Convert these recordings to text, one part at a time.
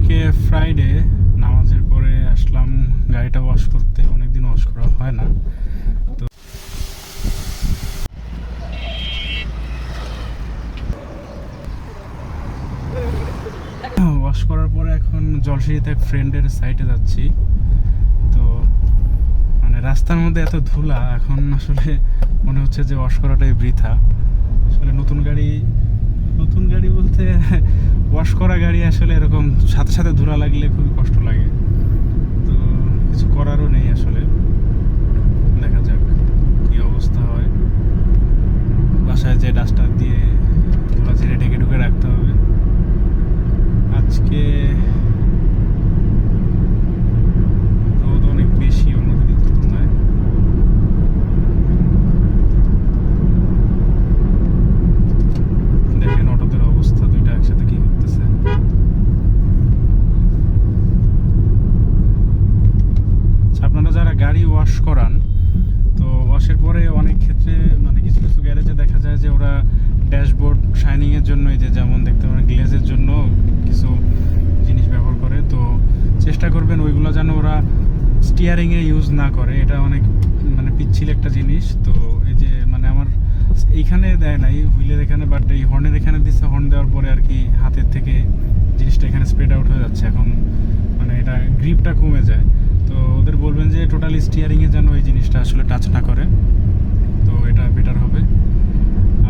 আজকে ফ্রাইডে, নামাজের পরে আসলাম গাড়িটা ওয়াশ করতে। অনেকদিন ওয়াশ করা হয় না, তো ওয়াশ করার পরে এখন জলসিঁড়িতে এক ফ্রেন্ডের সাইটে যাচ্ছি। তো মানে রাস্তার মধ্যে এত ধুলা, এখন আসলে মনে হচ্ছে যে ওয়াশ করাটাই বৃথা। আসলে নতুন গাড়ি বলতে ওয়াশ করা গাড়ি আসলে এরকম সাথে সাথে ধুলা লাগলে খুবই কষ্ট লাগে। তো কিছু করারও নেই আসলে, দেখা যাক কি অবস্থা হয়। বাসায় যে ডাস্টার দিয়ে ধুলা ঝেড়ে ঢেকে ঢুকে রাখতে হবে। আজকে রোদ অনেক বেশি অন্যদিনের তুলনায়। দেখেন অটোদের অবস্থা, দুইটা একসাথে কি করতেছে। আপনারা যারা গাড়ি ওয়াশ করান, তো ওয়াশের পরে অনেক ক্ষেত্রে মানে কিছু কিছু গ্যারেজে দেখা যায় যে ওরা ড্যাশবোর্ড শাইনিংয়ের জন্য, এই যে যেমন দেখতে পারেন গ্লেজের জন্য কিছু জিনিস ব্যবহার করে। তো চেষ্টা করবেন ওইগুলো যেন ওরা স্টিয়ারিংয়ে ইউজ না করে। এটা অনেক মানে পিচ্ছিল একটা জিনিস। তো এই যে মানে আমার এইখানে দেয় নাই হুইলের এখানে, বাট এই হর্নের এখানে দিচ্ছে। হর্ন দেওয়ার পরে আর কি হাতের থেকে জিনিসটা এখানে স্প্রেড আউট হয়ে যাচ্ছে। এখন মানে এটা গ্রিপটা কমে যায়। তো ওদের বলবেন যে টোটালি স্টিয়ারিংয়ে যেন এই জিনিসটা আসলে টাচ না করে, তো এটা বেটার হবে।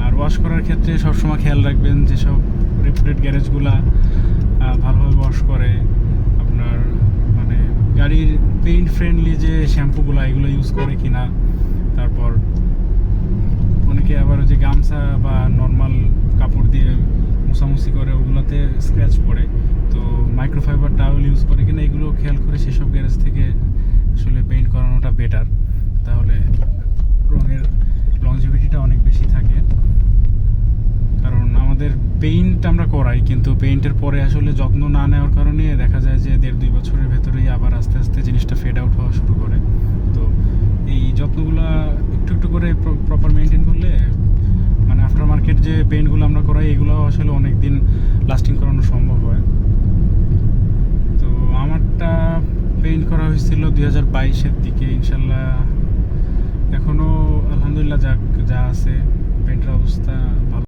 আর ওয়াশ করার ক্ষেত্রে সবসময় খেয়াল রাখবেন যেসব রেপুটেড গ্যারেজগুলা ভালোভাবে ওয়াশ করে, আপনার মানে গাড়ির পেইন্ট ফ্রেন্ডলি যে শ্যাম্পুগুলো এগুলো ইউজ করে কিনা। তারপর অনেকে আবার যে গামছা বা নর্মাল কাপড় দিয়ে মুছামুছি করে, ওগুলোতে স্ক্র্যাচ পড়ে। তো মাইক্রোফাইবার টাওয়েল ইউজ করে কিনা এগুলো খেয়াল করে সেসব গ্যারেজ থেকে আসলে পেইন্ট করানোটা বেটার। তাহলে রঙের লংজিভিটিটা অনেক বেশি থাকে। কারণ আমাদের পেইন্ট আমরা করাই, কিন্তু পেইন্টের পরে আসলে যত্ন না নেওয়ার কারণে দেখা যায় যে 1.5-2 বছরের ভেতরেই আবার আস্তে আস্তে জিনিসটা ফেড আউট হওয়া শুরু করে। তো এই যত্নগুলো একটু একটু করে প্রপার মেনটেন করলে মানে আফটার মার্কেট যে পেইন্টগুলো আমরা করাই এগুলো আসলে অনেক দিন লাস্টিং করানো সম্ভব হয়। তো আমারটা পেইন্ট করা হয়েছিল 2022-এর দিকে। ইনশাল্লাহ এখনও আলহামদুলিল্লাহ যা আছে পেইন্টের অবস্থা ভালো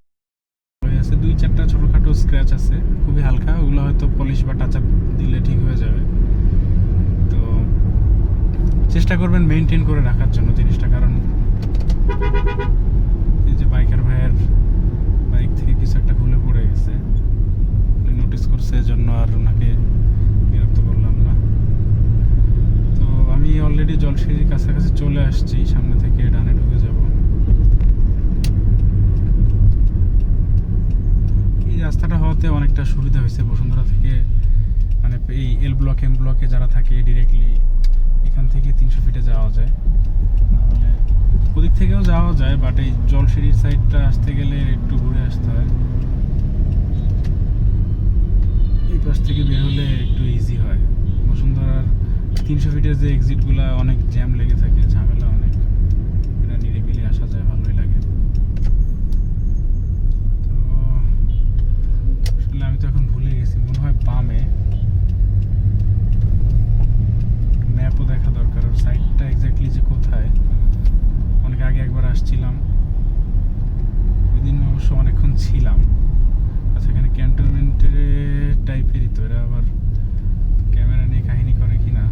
আছে। 2-4টা ছোটোখাটো স্ক্র্যাচ আছে, খুবই হালকা, ওগুলো হয়তো পলিশ বা টাচ আপ দিলে ঠিক হয়ে যাবে। তো চেষ্টা করবেন মেনটেন করে রাখার জন্য জিনিসটা। কারণ এই যে বাইকার ভাইয়ের বাইক থেকে কিছু একটা খুলে পড়ে গেছে, নোটিস করছে, এজন্য আর ওনাকে বিরক্ত করলাম না। তো আমি অলরেডি জলসিঁড়ির কাছাকাছি চলে আসছি, সামনে থেকে ডানে ঢুকে যাব। এই রাস্তাটা হওয়াতে অনেকটা সুবিধা হয়েছে বসুন্ধরা থেকে, মানে এই এল ব্লক এম ব্লকে যারা থাকে ডিরেক্টলি এখান থেকে 300 ফিটে যাওয়া যায়। নাহলে ওদিক থেকেও যাওয়া যায়, বাট এই জলসিঁড়ির সাইডটা আসতে গেলে একটু ঘুরে আসতে হয়। এই পাশ থেকে বের হলে একটু ইজি হয়। বসুন্ধরার 300 ফিটের যে এক্সিটগুলো অনেক জ্যাম লেগে থাকে, ঝামেলা অনেক। এটা নিরিবিলি আসা যায়, ভালোই লাগে। তো আসলে আমি তো এখন ভুলে গেছি, মনে হয় বামে। ম্যাপও দেখা দরকার, ওর সাইডটা এক্স্যাক্টলি যে কোথায়। অনেক আগে একবার আসছিলাম, ওই দিন অবশ্য অনেকক্ষণ ছিলাম। আচ্ছা, এখানে ক্যান্টনমেন্টের টাইপেরই তো, এরা আবার ক্যামেরা নিয়ে কাহিনী করে কিনা।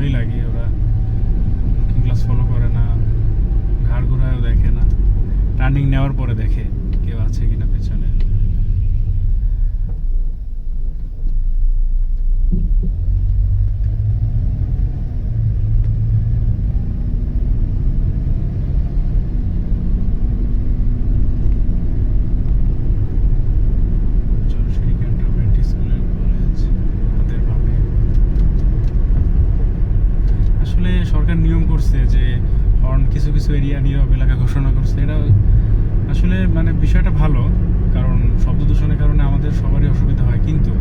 ভয় লাগে। ওরা লুকিং গ্লাস ফলো করে না, ঘাড় ঘোরায়ও দেখে না, টার্নিং নেওয়ার পরে দেখে কেউ আছে কিনা পেছনে। Jolshiri cantonment school and college হাতের বামে। আসলে সরকার নিয়ম করছে যে হর্ন কিছু কিছু এরিয়া নীরব এলাকা ঘোষণা করছে। এটা আসলে মানে বিষয়টা ভালো, কারণ শব্দ দূষণের কারণে আমাদের সবারই অসুবিধা হয়। কিন্তু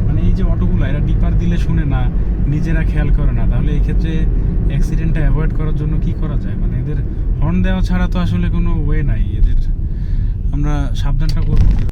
মানে এই যে অটোগুলো এরা ডিপার দিলে শুনে না, নিজেরা খেয়াল করে না, তাহলে এই ক্ষেত্রে অ্যাক্সিডেন্টটা অ্যাভয়েড করার জন্য কি করা যায়? মানে এদের হর্ন দেওয়া ছাড়া তো আসলে কোনো ওয়ে নাই। এদের আমরা সাবধানটা করবো।